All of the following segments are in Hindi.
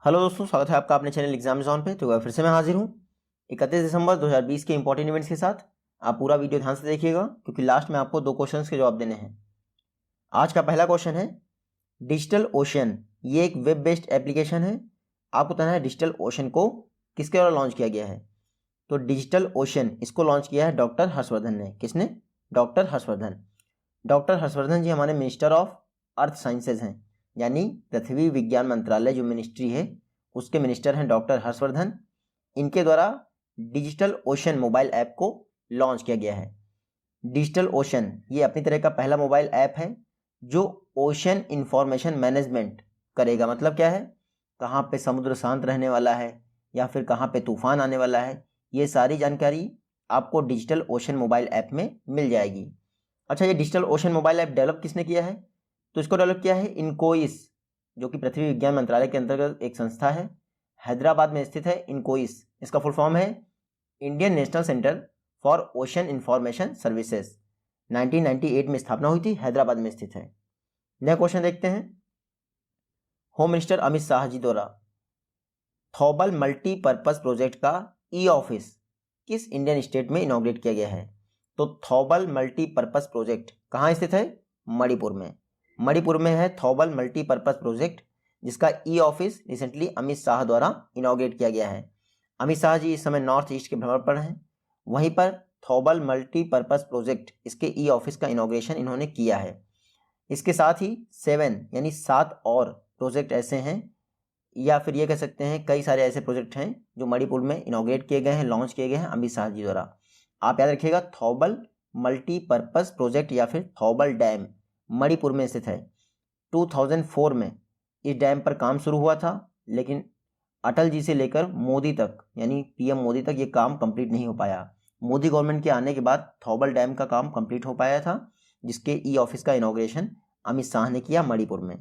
हेलो दोस्तों, स्वागत है आपका अपने चैनल एग्जाम जोन पे। तो फिर से मैं हाजिर हूँ 31 दिसंबर 2020 के इंपॉर्टेंट इवेंट्स के साथ। आप पूरा वीडियो ध्यान से देखिएगा क्योंकि लास्ट में आपको 2 क्वेश्चंस के जवाब देने हैं। आज का पहला क्वेश्चन है डिजिटल ओशन। ये एक वेब बेस्ड एप्लीकेशन है। आपको बताना है डिजिटल ओशन को किसके द्वारा लॉन्च किया गया है। तो डिजिटल ओशन इसको लॉन्च किया है डॉक्टर हर्षवर्धन ने। किसने? डॉक्टर हर्षवर्धन। डॉक्टर हर्षवर्धन जी हमारे मिनिस्टर ऑफ अर्थ साइंसेज हैं, यानी पृथ्वी विज्ञान मंत्रालय जो मिनिस्ट्री है उसके मिनिस्टर हैं डॉक्टर हर्षवर्धन। इनके द्वारा डिजिटल ओशन मोबाइल ऐप को लॉन्च किया गया है। डिजिटल ओशन ये अपनी तरह का पहला मोबाइल ऐप है जो ओशन इंफॉर्मेशन मैनेजमेंट करेगा। मतलब क्या है, कहाँ पे समुद्र शांत रहने वाला है या फिर कहाँ पे तूफान आने वाला है, ये सारी जानकारी आपको डिजिटल ओशन मोबाइल ऐप में मिल जाएगी। अच्छा, ये digital ocean mobile app develop किसने किया है? तो इसको डेवलप किया है इनकोइस, जो कि पृथ्वी विज्ञान मंत्रालय के अंतर्गत एक संस्था है, हैदराबाद में स्थित है। इनकोइस इसका फुल फॉर्म है Indian national centre for ocean information services. 1998 में स्थापना हुई थी, हैदराबाद में स्थित है। नया क्वेश्चन देखते हैं। होम मिनिस्टर अमित शाह जी द्वारा थॉबल मल्टीपर्पज प्रोजेक्ट का ई ऑफिस किस इंडियन स्टेट में इनॉग्रेट किया गया है? तो थॉबल मल्टीपर्पज प्रोजेक्ट कहाँ स्थित है? मणिपुर में। मणिपुर में है थॉबल मल्टीपर्पज प्रोजेक्ट, जिसका e office recently Amit Shah द्वारा इनॉग्रेट किया गया है। अमित शाह जी इस समय नॉर्थ ईस्ट के भ्रमण पर हैं, वहीं पर थॉबल मल्टीपर्पज प्रोजेक्ट इसके ई ऑफिस का इनॉग्रेशन इन्होंने किया है। इसके साथ ही 7 यानी 7 और प्रोजेक्ट ऐसे हैं, या फिर ये कह सकते हैं कई सारे ऐसे प्रोजेक्ट हैं जो मणिपुर में इनॉग्रेट किए गए हैं, लॉन्च किए गए हैं अमित शाह जी द्वारा। आप याद रखिएगा, थॉबल मल्टीपर्पज प्रोजेक्ट या फिर थॉबल डैम मणिपुर में स्थित है। 2004 में इस डैम पर काम शुरू हुआ था, लेकिन अटल जी से लेकर मोदी तक यानी पीएम मोदी तक ये काम कंप्लीट नहीं हो पाया। मोदी गवर्नमेंट के आने के बाद थॉबल डैम का काम कंप्लीट हो पाया था, जिसके ई ऑफिस का इनॉग्रेशन अमित शाह ने किया मणिपुर में।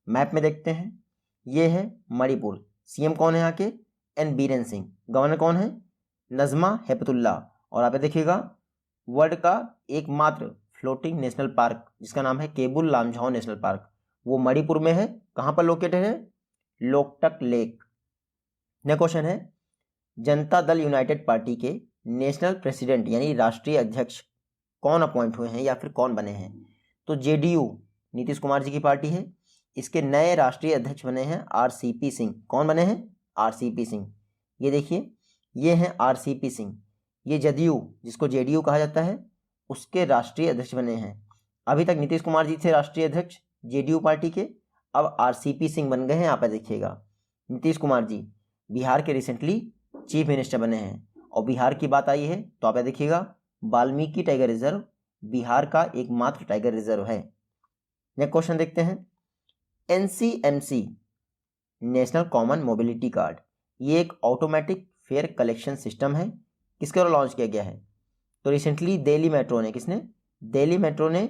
मैप में देखते हैं, ये है मणिपुर। सीएम कौन है यहाँ के? एन बीरेन सिंह। गवर्नर कौन है? नजमा हेपतुल्ला। और आप देखिएगा, वर्ल्ड का एकमात्र फ्लोटिंग नेशनल पार्क जिसका नाम है केबुल लामझाओ नेशनल पार्क, वो मणिपुर में है। कहाँ पर लोकेटेड है? लोकटक लेक। नेक्स्ट क्वेश्चन है, जनता दल यूनाइटेड पार्टी के नेशनल प्रेसिडेंट यानी राष्ट्रीय अध्यक्ष कौन अपॉइंट हुए हैं या फिर कौन बने हैं? तो जेडीयू नीतीश कुमार जी की पार्टी है, इसके नए राष्ट्रीय अध्यक्ष बने हैं आरसीपी सिंह। कौन बने हैं? आरसीपी सिंह। ये देखिए, ये हैं आरसीपी सिंह। ये जदयू जिसको जेडीयू कहा जाता है उसके राष्ट्रीय अध्यक्ष बने हैं। अभी तक नीतीश कुमार जी थे राष्ट्रीय अध्यक्ष जेडीयू पार्टी के, अब आरसीपी सिंह बन गए हैं। आप देखिएगा, नीतीश कुमार जी बिहार के रिसेंटली चीफ मिनिस्टर बने हैं। और बिहार की बात आई है तो आप देखिएगा, वाल्मीकि टाइगर रिजर्व बिहार का एकमात्र टाइगर रिजर्व है। नेक्स्ट क्वेश्चन देखते हैं, NCMC national common mobility card, ये एक ऑटोमेटिक फेयर कलेक्शन सिस्टम है। किसके द्वारा लॉन्च किया गया है? तो रिसेंटली दिल्ली मेट्रो ने, किसने? दिल्ली मेट्रो ने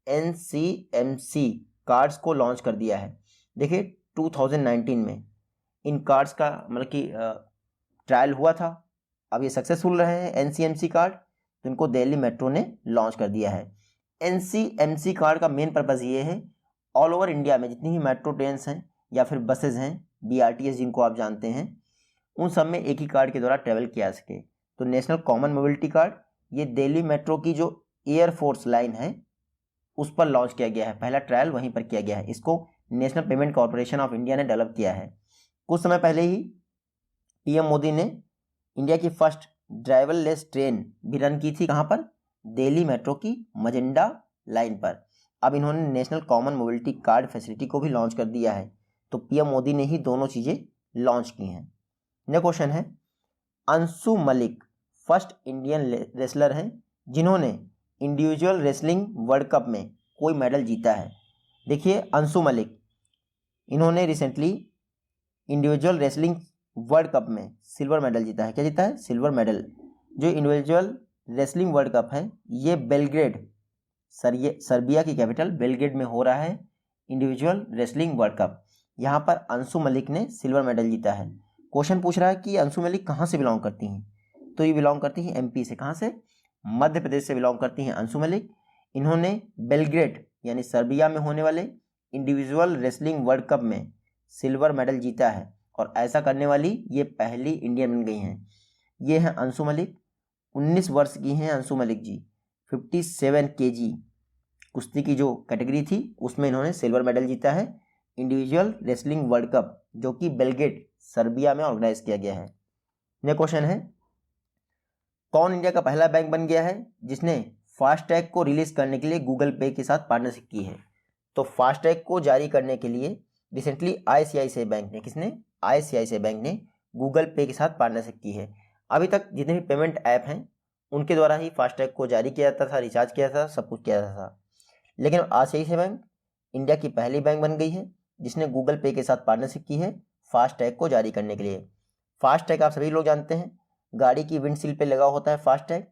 एनसीएमसी कार्ड्स को लॉन्च कर दिया है। देखिए 2019 में इन कार्ड्स का मतलब कि ट्रायल हुआ था, अब ये सक्सेसफुल रहे हैं एनसीएमसी कार्ड, तो इनको दिल्ली मेट्रो ने लॉन्च कर दिया है। एनसीएमसी कार्ड का मेन पर्पज़ ये है, ऑल ओवर इंडिया में जितनी भी मेट्रो ट्रेन हैं या फिर बसेज हैं, बीआरटीएस जिनको आप जानते हैं, उन सब में एक ही कार्ड के द्वारा ट्रेवल किया सके। तो नेशनल कॉमन मोबिलिटी कार्ड ये दिल्ली मेट्रो की जो एयरफोर्स लाइन है उस पर लॉन्च किया गया है। पहला ट्रायल वहीं पर किया गया है। इसको national payment corporation of India ने डेवलप किया है। कुछ समय पहले ही पीएम मोदी ने इंडिया की फर्स्ट ड्राइवरलेस ट्रेन भी रन की थी। कहाँ पर? दिल्ली मेट्रो की मजेंडा लाइन पर। अब इन्होंने national common mobility card facility को भी लॉन्च कर दिया है। तो पीएम मोदी ने ही दोनों चीज़ें लॉन्च की हैं। नेक्स्ट क्वेश्चन है, Anshu Malik first Indian wrestler हैं जिन्होंने इंडिविजुअल रेसलिंग वर्ल्ड कप में कोई मेडल जीता है। देखिए अंशु मलिक, इन्होंने recently individual wrestling world cup में सिल्वर मेडल जीता है। क्या जीता है? Silver medal. जो इंडिविजुअल रेसलिंग वर्ल्ड कप है ये बेलग्रेड, सर्बिया की कैपिटल बेलग्रेड में हो रहा है इंडिविजुअल रेसलिंग वर्ल्ड कप। यहाँ पर अंशु मलिक ने सिल्वर मेडल जीता है। क्वेश्चन पूछ रहा है कि अंशु मलिक कहाँ से बिलोंग करती हैं? तो ये बिलोंग करती हैं एमपी से। कहाँ से? मध्य प्रदेश से बिलोंग करती हैं अंशु मलिक। इन्होंने बेलग्रेड यानी सर्बिया में होने वाले इंडिविजुअल रेसलिंग वर्ल्ड कप में सिल्वर मेडल जीता है और ऐसा करने वाली ये पहली इंडियन बन गई हैं। ये हैं अंशु मलिक, 19 वर्ष की हैं अंशु मलिक जी। 57 kg कुश्ती की जो कैटेगरी थी उसमें इन्होंने सिल्वर मेडल जीता है इंडिविजुअल रेसलिंग वर्ल्ड कप, जो कि बेलग्रेड सर्बिया में ऑर्गेनाइज किया गया है। नेक्स्ट क्वेश्चन है, कौन इंडिया का पहला बैंक बन गया है जिसने फास्टैग को रिलीज करने के लिए गूगल पे के साथ पार्टनरशिप की है? तो फास्टैग को जारी करने के लिए रिसेंटली आईसीआईसीआई बैंक ने, किसने? आईसीआईसीआई बैंक ने गूगल पे के साथ पार्टनरशिप की है। अभी तक जितने भी पेमेंट ऐप हैं उनके द्वारा ही फास्टैग को जारी किया जाता था, रिचार्ज किया था, सब कुछ किया जाता था। लेकिन आईसीआईसीआई बैंक इंडिया की पहली बैंक बन गई है जिसने गूगल पे के साथ पार्टनरशिप की है फास्टैग को जारी करने के लिए। फास्टैग आप सभी लोग जानते हैं, गाड़ी की विंडशील्ड पे लगा होता है फास्टैग।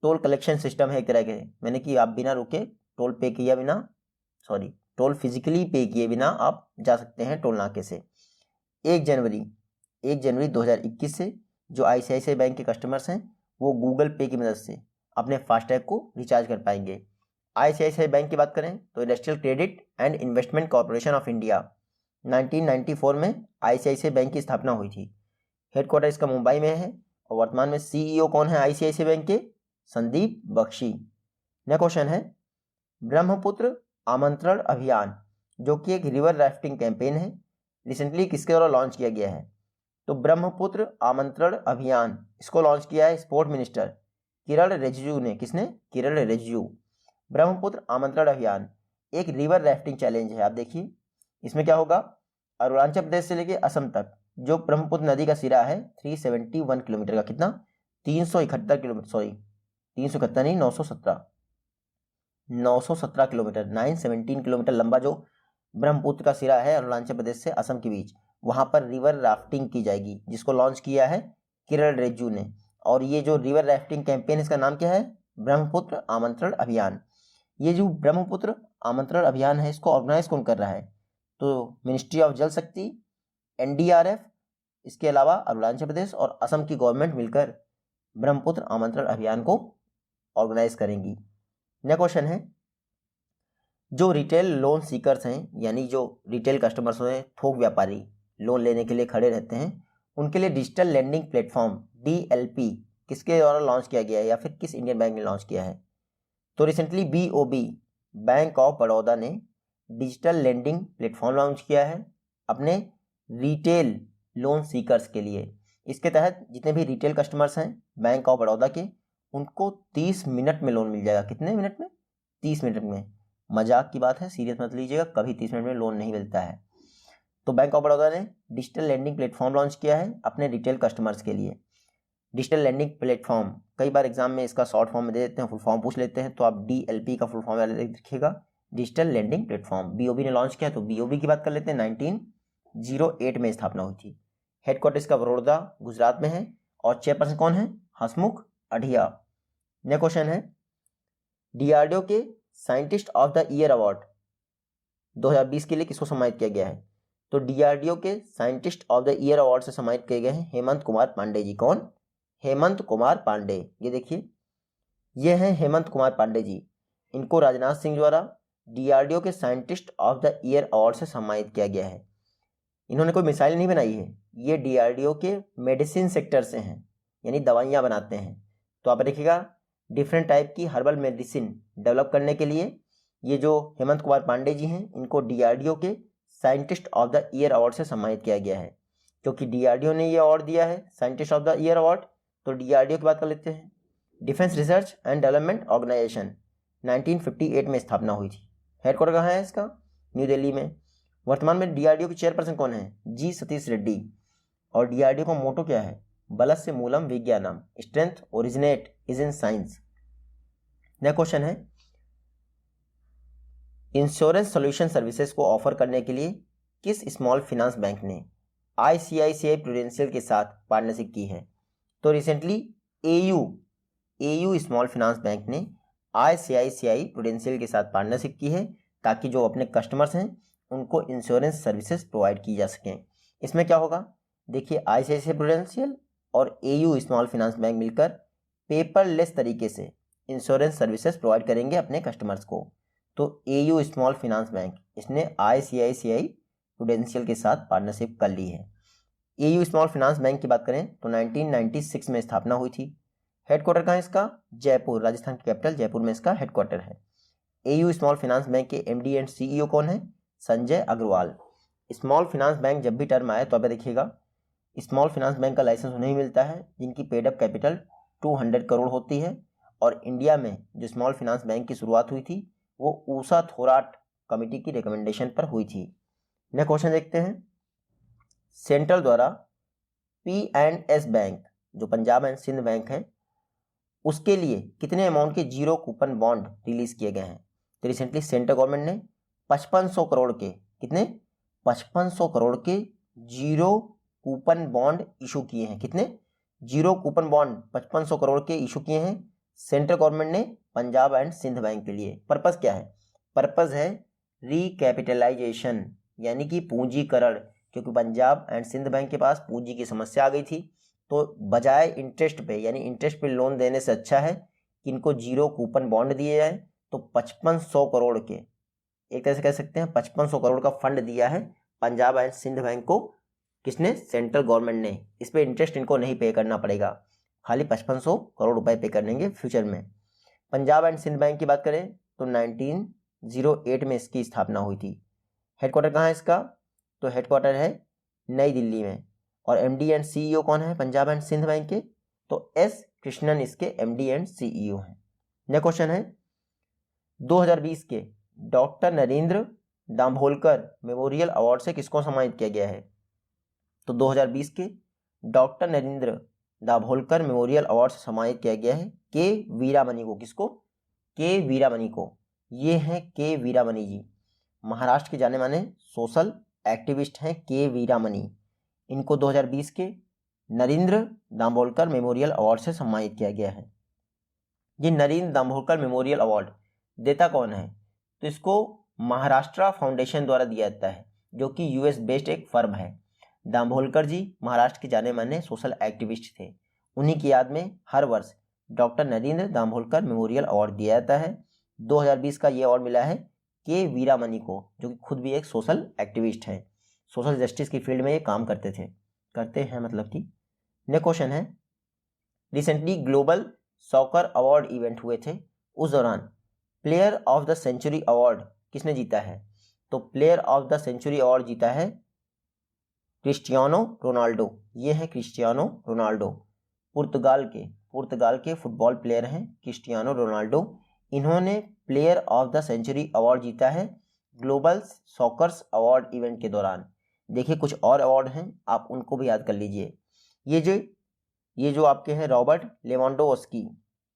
टोल कलेक्शन सिस्टम है एक तरह के, मैंने कि आप बिना रुके टोल पे किया बिना, सॉरी टोल फिजिकली पे किए बिना आप जा सकते हैं टोल नाके से। 1 जनवरी 2021 से जो आईसीआईसीआई बैंक के कस्टमर्स हैं वो गूगल पे की मदद से अपने फास्टैग को रिचार्ज कर पाएंगे। आईसीआईसीआई बैंक की बात करें तो industrial credit and investment corporation of India 1994 में आईसीआईसीआई बैंक की स्थापना हुई थी। हेडक्वार्टर इसका मुंबई में है और वर्तमान में सीईओ कौन है आईसीआईसीआई बैंक के? संदीप बख्शी। नेक्स्ट क्वेश्चन है, ब्रह्मपुत्र आमंत्रण अभियान जो कि एक रिवर राफ्टिंग कैंपेन है, रिसेंटली किसके द्वारा लॉन्च किया गया है? तो ब्रह्मपुत्र आमंत्रण अभियान इसको लॉन्च किया है स्पोर्ट मिनिस्टर किरण रिजिजू ने। किसने? किरण रिजिजू। ब्रह्मपुत्र आमंत्रण अभियान एक रिवर राफ्टिंग चैलेंज है। आप देखिए इसमें क्या होगा, अरुणाचल प्रदेश से लेकर असम तक जो ब्रह्मपुत्र नदी का सिरा है 371 किलोमीटर का, कितना? 371 किलोमीटर, सॉरी 371 नहीं 917 किलोमीटर, 917 किलोमीटर लंबा जो ब्रह्मपुत्र का सिरा है अरुणाचल प्रदेश से असम के बीच, वहां पर रिवर राफ्टिंग की जाएगी जिसको लॉन्च किया है किरण रिजिजू ने। और ये जो रिवर राफ्टिंग कैंपेन इसका नाम क्या है? ब्रह्मपुत्र आमंत्रण अभियान। ये जो ब्रह्मपुत्र आमंत्रण अभियान है इसको ऑर्गेनाइज कौन कर रहा है? तो मिनिस्ट्री ऑफ जल शक्ति, एनडीआरएफ, इसके अलावा अरुणाचल प्रदेश और असम की गवर्नमेंट मिलकर ब्रह्मपुत्र आमंत्रण अभियान को ऑर्गेनाइज करेंगी। नेक्स्ट क्वेश्चन है, जो रिटेल लोन सीकर्स हैं यानी जो रिटेल कस्टमर्स हैं, थोक व्यापारी लोन लेने के लिए खड़े रहते हैं, उनके लिए डिजिटल लैंडिंग प्लेटफॉर्म डीएलपी किसके द्वारा लॉन्च किया गया है या फिर किस इंडियन बैंक ने लॉन्च किया है? तो recently BOB bank of Baroda ने डिजिटल लैंडिंग प्लेटफॉर्म लॉन्च किया है अपने रिटेल लोन सीकर्स के लिए। इसके तहत जितने भी रिटेल कस्टमर्स हैं बैंक ऑफ बड़ौदा के, उनको 30 मिनट में लोन मिल जाएगा। कितने मिनट में? 30 मिनट में। मजाक की बात है, सीरियस मत लीजिएगा, कभी 30 मिनट में लोन नहीं मिलता है। तो बैंक ऑफ बड़ौदा ने डिजिटल लैंडिंग प्लेटफॉर्म लॉन्च किया है अपने रिटेल कस्टमर्स के लिए। डिजिटल लैंडिंग प्लेटफॉर्म कई बार एग्जाम में इसका शॉर्ट फॉर्म में दे देते हैं, फुल फॉर्म पूछ लेते हैं, तो आप डीएलपी का फुल फॉर्म लिखिएगा, डिजिटल लैंडिंग प्लेटफॉर्म। बीओबी ने लॉन्च किया, तो बीओबी की बात कर लेते हैं। 1908 में स्थापना हुई थी। हेडक्वार्टर इसका बड़ौदा गुजरात में है और चेयरपर्सन कौन है? हसमुख अढ़िया। नेक्स्ट क्वेश्चन है, डीआरडीओ के scientist of the year award 2020 के लिए किसको सम्मानित किया गया है? तो डीआरडीओ के scientist of the year award से सम्मानित किए गए हैं हेमंत कुमार पांडे जी। कौन? हेमंत कुमार पांडे। ये देखिए ये हैं हेमंत कुमार पांडे जी। इनको राजनाथ सिंह द्वारा डीआरडीओ के scientist of the year award से सम्मानित किया गया है। इन्होंने कोई मिसाइल नहीं बनाई है, ये डीआरडीओ के मेडिसिन सेक्टर से हैं, यानी दवाइयाँ बनाते हैं। तो आप देखिएगा डिफरेंट टाइप की हर्बल मेडिसिन डेवलप करने के लिए ये जो हेमंत कुमार पांडे जी हैं इनको डीआरडीओ के scientist of the year award से सम्मानित किया गया है। क्योंकि डीआरडीओ ने ये अवार्ड दिया है scientist of the year award, तो डीआरडीओ की बात कर लेते हैं। Defence research and development organisation 1958 में स्थापना हुई थी। हेडक्वार्टर कहाँ है इसका? न्यू दिल्ली में। वर्तमान में डीआरडीओ के चेयरपर्सन कौन है? जी सतीश रेड्डी। और डीआरडीओ का मोटो क्या है? बलस्य मूलम विज्ञानम, strength originate is in science. Next question है, इंश्योरेंस सॉल्यूशन सर्विसेज को ऑफर करने के लिए किस स्मॉल फाइनेंस बैंक ने आईसीआईसीआई प्रूडेंशियल के साथ पार्टनरशिप की है? तो recently AU small finance bank ने आईसीआईसीआई प्रूडेंशियल के साथ पार्टनरशिप की है ताकि जो अपने कस्टमर्स हैं उनको इंश्योरेंस सर्विसेज प्रोवाइड की जा सकें। इसमें क्या होगा? देखिए आईसीआईसीआई प्रूडेंशियल और एयू स्मॉल फाइनेंस बैंक मिलकर पेपरलेस तरीके से इंश्योरेंस सर्विसेज प्रोवाइड करेंगे अपने कस्टमर्स को। तो एयू स्मॉल फाइनेंस बैंक इसने आईसीआईसीआई प्रूडेंशियल के साथ पार्टनरशिप कर ली है। एयू स्मॉल फाइनेंस बैंक की बात करें तो 1996 में स्थापना हुई थी। हेडक्वार्टर कहाँ है इसका? जयपुर, राजस्थान की कैपिटल जयपुर में इसका हेडक्वार्टर है। एयू स्मॉल फाइनेंस बैंक के एमडी एंड सीईओ कौन है? Sanjay Agarwal. Small finance bank जब भी टर्म आए तो अब देखिएगा, स्मॉल फाइनेंस बैंक का लाइसेंस उन्हें मिलता है जिनकी पेड अप कैपिटल 200 करोड़ होती है। और इंडिया में जो स्मॉल फाइनेंस बैंक की शुरुआत हुई थी वो ऊषा थोराट कमेटी की रिकमेंडेशन पर हुई थी। नेक्स्ट क्वेश्चन देखते हैं। सेंट्रल द्वारा P&S बैंक जो पंजाब एंड सिंध बैंक है उसके लिए कितने अमाउंट के जीरो कूपन बॉन्ड रिलीज किए गए हैं? तो रिसेंटली सेंट्रल गवर्नमेंट ने 5500 करोड़ के, कितने? 5500 करोड़ के जीरो कूपन बॉन्ड इशू किए हैं। कितने? जीरो कूपन बॉन्ड 5500 करोड़ के इशू किए हैं सेंट्रल गवर्नमेंट ने पंजाब एंड सिंध बैंक के लिए। पर्पस क्या है? पर्पस है रिकैपिटलाइजेशन, यानी कि पूंजीकरण, क्योंकि पंजाब एंड सिंध बैंक के पास पूंजी की समस्या आ गई थी। तो बजाय इंटरेस्ट पे, यानी इंटरेस्ट पे लोन देने से अच्छा है कि इनको जीरो कूपन बॉन्ड दिए जाए। तो 5500 करोड़ के, एक तरह से कह सकते हैं 5500 करोड़ का फंड दिया है पंजाब एंड सिंध बैंक को। किसने? सेंट्रल गवर्नमेंट ने। इस पर इंटरेस्ट इनको नहीं पे करना पड़ेगा, खाली 5500 करोड़ रुपए पे करेंगे फ्यूचर में। पंजाब एंड सिंध बैंक की बात करें तो 1908 में इसकी स्थापना हुई थी। हेडक्वार्टर कहाँ है इसका? तो हेडक्वार्टर है नई दिल्ली में। और एमडी एंड सीईओ कौन है पंजाब एंड सिंध बैंक के? तो एस कृष्णन इसके एमडी एंड सीईओ हैं। नेक्स्ट क्वेश्चन है 2020 के doctor Narendra Dabholkar memorial award से किसको सम्मानित किया गया है? तो 2020 के doctor Narendra Dabholkar memorial award से सम्मानित किया गया है के वीरामणी को। किसको? के वीरामणी को। ये हैं के वीरामणी जी, महाराष्ट्र के जाने माने सोशल एक्टिविस्ट हैं के वीरामणी। इनको 2020 के नरेंद्र दाभोलकर मेमोरियल अवार्ड से सम्मानित किया गया है। ये नरेंद्र दाभोलकर मेमोरियल अवार्ड देता कौन है? तो इसको महाराष्ट्र फाउंडेशन द्वारा दिया जाता है, जो कि यूएस बेस्ड एक फर्म है। दाभोलकर जी महाराष्ट्र के जाने माने सोशल एक्टिविस्ट थे। उन्हीं की याद में हर वर्ष doctor Narendra Dabholkar memorial award दिया जाता है। 2020 का ये अवार्ड मिला है के वीरामणी को, जो कि खुद भी एक सोशल एक्टिविस्ट हैं। सोशल जस्टिस की फील्ड में ये काम करते हैं मतलब कि। नेक्स्ट क्वेश्चन है, recently global soccer award event हुए थे, उस दौरान player of the century award किसने जीता है? तो player of the century award जीता है क्रिस्टियानो रोनाल्डो। ये है क्रिस्टियानो रोनाल्डो, पुर्तगाल के फुटबॉल प्लेयर हैं क्रिस्टियानो रोनाल्डो। इन्होंने player of the century award जीता है ग्लोबल सॉकर्स अवार्ड इवेंट के दौरान। देखिए कुछ और अवार्ड हैं, आप उनको भी याद कर लीजिए। ये जो आपके हैं रॉबर्ट लेवांडोव्स्की,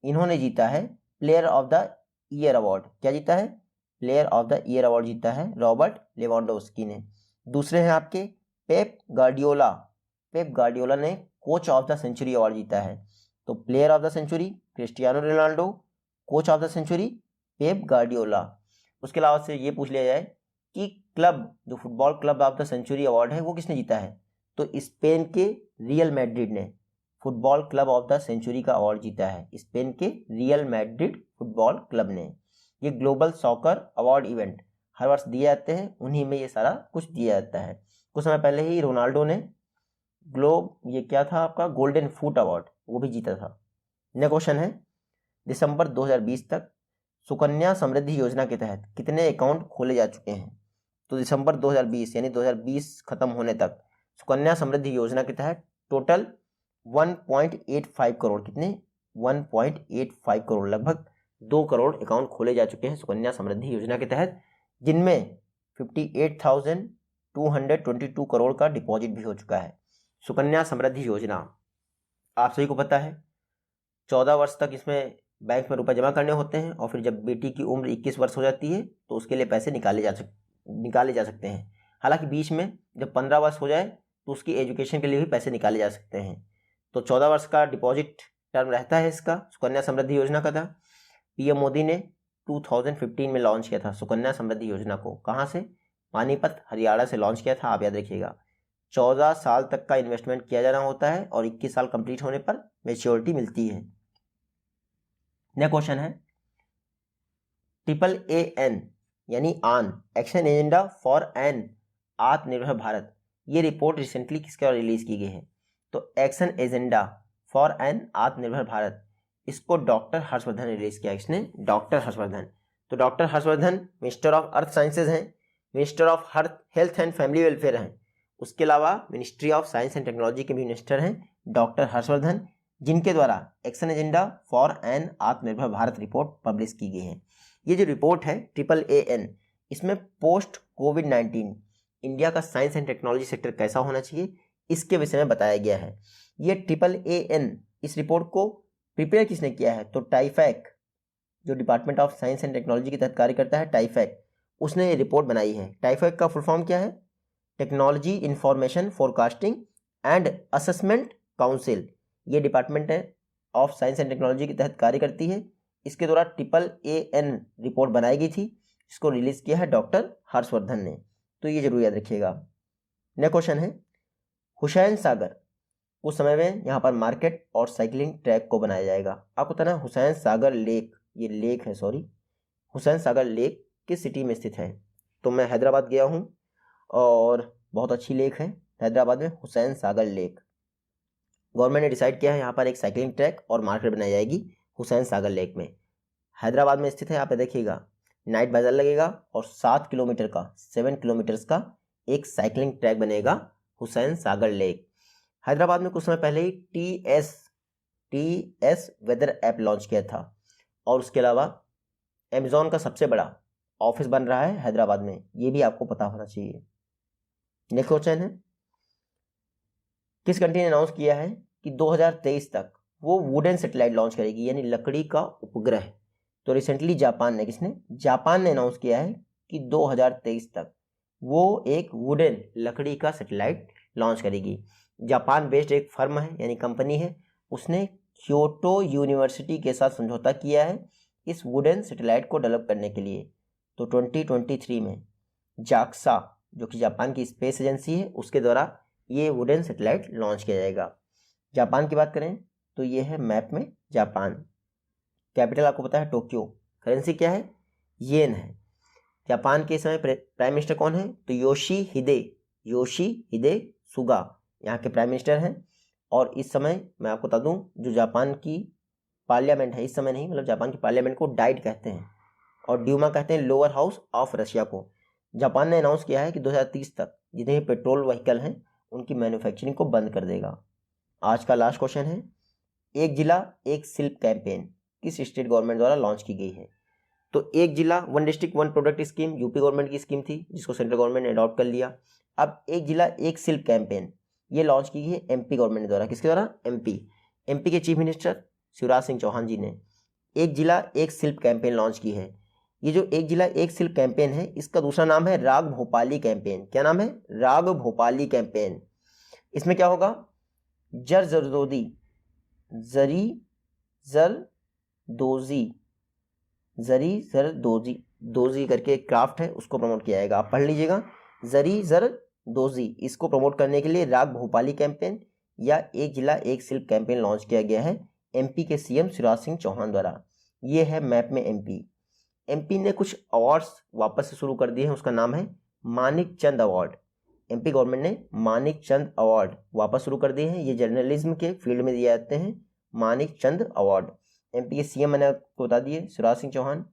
इन्होंने जीता है player of the year award. क्या जीता है? Player of the year award जीता है रॉबर्ट लेवांडोव्स्की ने। दूसरे हैं आपके पेप गार्डियोला ने coach of the century award जीता है। तो player of the century Cristiano Ronaldo, coach of the century Pep Guardiola. उसके अलावा से ये पूछ लिया जाए कि क्लब, जो football club of the century award है वो किसने जीता है? तो स्पेन के रियल मैड्रिड ने football club of the century का अवार्ड जीता है, स्पेन के रियल मैड्रिड फुटबॉल क्लब ने। ये ग्लोबल सॉकर अवार्ड इवेंट हर वर्ष दिए जाते हैं, उन्हीं में ये सारा कुछ दिया जाता है। कुछ समय पहले ही रोनाल्डो ने ये क्या था आपका गोल्डन फुट अवार्ड, वो भी जीता था। नेक्स्ट क्वेश्चन है, दिसंबर 2020 तक सुकन्या समृद्धि योजना के तहत कितने अकाउंट खोले जा चुके हैं? तो दिसंबर 2020 यानी 2020 खत्म होने तक सुकन्या समृद्धि योजना के तहत टोटल 1.85 करोड़, कितने? 1.85 करोड़, लगभग 2 करोड़ अकाउंट खोले जा चुके हैं सुकन्या समृद्धि योजना के तहत, जिनमें 58,222 करोड़ का डिपॉजिट भी हो चुका है। सुकन्या समृद्धि योजना आप सभी को पता है 14 वर्ष तक इसमें बैंक में रुपए जमा करने होते हैं, और फिर जब बेटी की उम्र 21 वर्ष हो जाती है तो उसके लिए पैसे निकाले जा सकते हैं। हालांकि बीच में जब 15 वर्ष हो जाए तो उसकी एजुकेशन के लिए भी पैसे निकाले जा सकते हैं। तो 14 वर्ष का डिपॉजिट टर्म रहता है इसका, सुकन्या समृद्धि योजना का था। पीएम मोदी ने 2015 में लॉन्च किया था सुकन्या समृद्धि योजना को। कहाँ से? पानीपत हरियाणा से लॉन्च किया था, आप याद रखिएगा। 14 साल तक का इन्वेस्टमेंट किया जाना होता है और 21 साल कंप्लीट होने पर मैच्योरिटी मिलती है। नेक्स्ट क्वेश्चन है, AAAN यानी आन एक्शन एजेंडा फॉर एन आत्मनिर्भर भारत, ये रिपोर्ट रिसेंटली किसके द्वारा रिलीज की गई है? तो एक्शन एजेंडा फॉर एन आत्मनिर्भर भारत, इसको डॉक्टर हर्षवर्धन ने रिलीज किया। इसने डॉक्टर हर्षवर्धन। तो doctor Harshvardhan minister of earth sciences हैं, minister of health and family welfare हैं, उसके अलावा ministry of science and technology के भी मिनिस्टर हैं डॉक्टर हर्षवर्धन, जिनके द्वारा एक्शन एजेंडा फॉर एन आत्मनिर्भर भारत रिपोर्ट पब्लिश की गई है। ये जो रिपोर्ट है AAAN, इसमें पोस्ट कोविड-19 इंडिया का साइंस एंड टेक्नोलॉजी सेक्टर कैसा होना चाहिए, इसके विषय में बताया गया है। ये AAAN, इस रिपोर्ट को प्रिपेयर किसने किया है? तो टाइफैक, जो department of science and technology के तहत कार्य करता है, टाइफैक, उसने ये रिपोर्ट बनाई है। टाइफैक का फुल फॉर्म क्या है? Technology information forecasting and assessment council. ये डिपार्टमेंट है ऑफ साइंस एंड टेक्नोलॉजी के तहत कार्य करती है। इसके द्वारा AAAN रिपोर्ट बनाई गई थी, इसको रिलीज किया है डॉक्टर हर्षवर्धन ने। तो ये जरूर याद रखिएगा। नेक्स्ट क्वेश्चन है, हुसैन सागर उस समय में यहाँ पर मार्केट और साइकिलिंग ट्रैक को बनाया जाएगा। आपको पता है हुसैन सागर लेक, ये लेक है सॉरी, हुसैन सागर लेक किस सिटी में स्थित है? तो मैं हैदराबाद गया हूँ और बहुत अच्छी लेक है हैदराबाद में, हुसैन सागर लेक। गवर्नमेंट ने डिसाइड किया है यहाँ पर एक साइकिलिंग ट्रैक और मार्केट बनाई जाएगी हुसैन सागर लेक में, हैदराबाद में स्थित है। यहाँ पे देखिएगा नाइट बाजार लगेगा और 7 किलोमीटर्स का एक साइकिलिंग ट्रैक बनेगा हुसैन सागर लेक। हैदराबाद में कुछ समय पहले ही TS वेदर ऐप लॉन्च किया था और उसके अलावा अमेजॉन का सबसे बड़ा ऑफिस बन रहा है हैदराबाद में, ये भी आपको पता होना चाहिए। नेक्स्ट क्वेश्चन है, किस कंट्री ने अनाउंस किया है कि 2023 तक वो वुडन सैटेलाइट लॉन्च करेगी, यानी लकड़ी का उपग्रह? तो रिसेंटली जापान ने अनाउंस किया है कि 2023 तक वो एक वुडन लकड़ी का सैटेलाइट लॉन्च करेगी। जापान बेस्ड एक फर्म है यानी कंपनी है, उसने क्योटो यूनिवर्सिटी के साथ समझौता किया है इस वुडन सैटेलाइट को डेवलप करने के लिए। तो 2023 में जाक्सा, जो कि जापान की स्पेस एजेंसी है, उसके द्वारा ये वुडन सैटेलाइट लॉन्च किया जाएगा। जापान की बात करें तो ये है मैप में जापान। कैपिटल आपको पता है टोक्यो, करेंसी क्या है? येन है। जापान के समय प्राइम मिनिस्टर कौन है? तो योशीहिदे सुगा यहाँ के प्राइम मिनिस्टर हैं। और इस समय मैं आपको बता दूं, जो जापान की पार्लियामेंट है, इस समय नहीं, मतलब जापान की पार्लियामेंट को डाइट कहते हैं और ड्यूमा कहते हैं लोअर हाउस ऑफ रशिया को। जापान ने अनाउंस किया है कि 2030 तक जितने भी पेट्रोल व्हीकल हैं उनकी मैन्युफैक्चरिंग को बंद कर देगा। आज का लास्ट क्वेश्चन है, एक जिला एक शिल्प कैंपेन किस स्टेट गवर्नमेंट द्वारा लॉन्च की गई है? तो एक जिला one district one product scheme UP government की स्कीम थी, जिसको सेंट्रल गवर्नमेंट ने अडॉप्ट कर लिया। अब एक जिला एक शिल्प कैंपेन ये लॉन्च की गई है MP गवर्नमेंट द्वारा। किसके द्वारा? MP के चीफ मिनिस्टर शिवराज सिंह चौहान जी ने एक जिला एक शिल्प कैंपेन लॉन्च की है। ये जो एक जिला एक शिल्प कैंपेन है, इसका दूसरा नाम है राग भोपाली कैंपेन। क्या नाम है? राग भोपाली कैंपेन। इसमें क्या होगा? जरी जरदोजी करके एक क्राफ्ट है, उसको प्रमोट किया जाएगा। आप पढ़ लीजिएगा, जरी जरदोजी, इसको प्रमोट करने के लिए राग भोपाली कैंपेन या एक जिला एक शिल्प कैंपेन लॉन्च किया गया है MP के CM शिवराज सिंह चौहान द्वारा। ये है मैप में MP ने कुछ अवार्ड्स वापस से शुरू कर दिए हैं, उसका नाम है मानिक चंद अवार्ड। MP गवर्नमेंट ने मानिक चंद अवार्ड वापस शुरू कर दिए हैं। ये जर्नलिज्म के फील्ड में दिए जाते हैं, मानिक चंद अवार्ड। MP के CM मैंने आपको बता दिए शिवराज सिंह चौहान।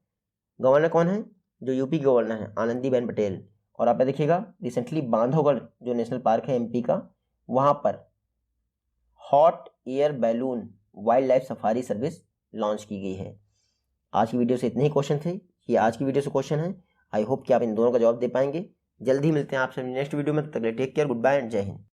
गवर्नर कौन है? जो UP की गवर्नर है आनंदीबेन पटेल। और आप देखिएगा रिसेंटली बांधवगढ़ जो नेशनल पार्क है MP का, वहाँ पर hot air balloon wild life safari service launch की गई है। आज की वीडियो से इतने ही क्वेश्चन थे, ये आज की वीडियो से क्वेश्चन है। आई होप कि आप इन दोनों का जवाब दे पाएंगे। जल्दी मिलते हैं आपसे नेक्स्ट वीडियो में, तब तक के लिए take care, goodbye and जय हिंद।